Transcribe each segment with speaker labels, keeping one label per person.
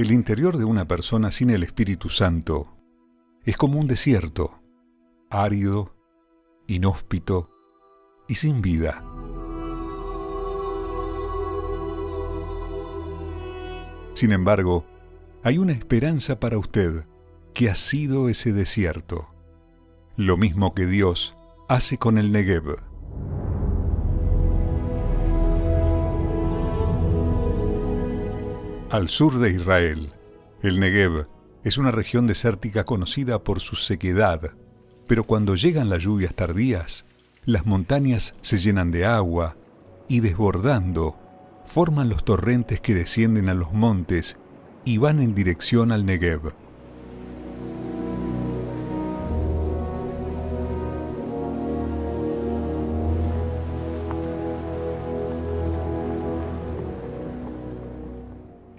Speaker 1: El interior de una persona sin el Espíritu Santo es como un desierto, árido, inhóspito y sin vida. Sin embargo, hay una esperanza para usted que ha sido ese desierto, lo mismo que Dios hace con el Negev. Al sur de Israel, el Negev es una región desértica conocida por su sequedad, pero cuando llegan las lluvias tardías, las montañas se llenan de agua y desbordando, forman los torrentes que descienden a los montes y van en dirección al Negev.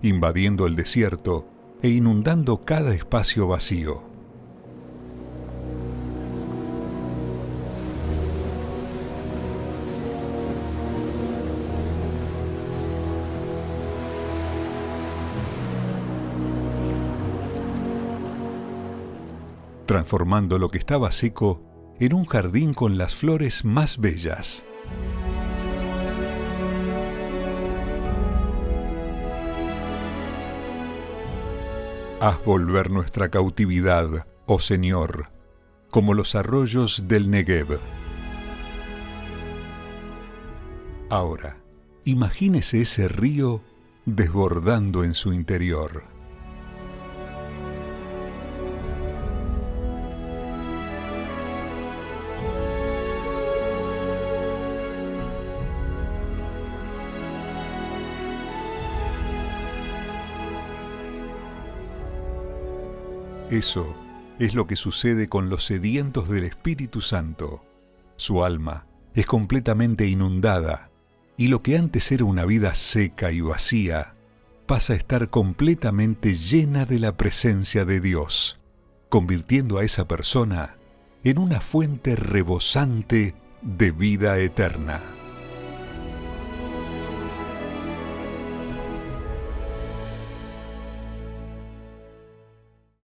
Speaker 1: Invadiendo el desierto e inundando cada espacio vacío. Transformando lo que estaba seco en un jardín con las flores más bellas. Haz volver nuestra cautividad, oh Señor, como los arroyos del Negev. Ahora, imagínese ese río desbordando en su interior. Eso es lo que sucede con los sedientos del Espíritu Santo. Su alma es completamente inundada y lo que antes era una vida seca y vacía pasa a estar completamente llena de la presencia de Dios, convirtiendo a esa persona en una fuente rebosante de vida eterna.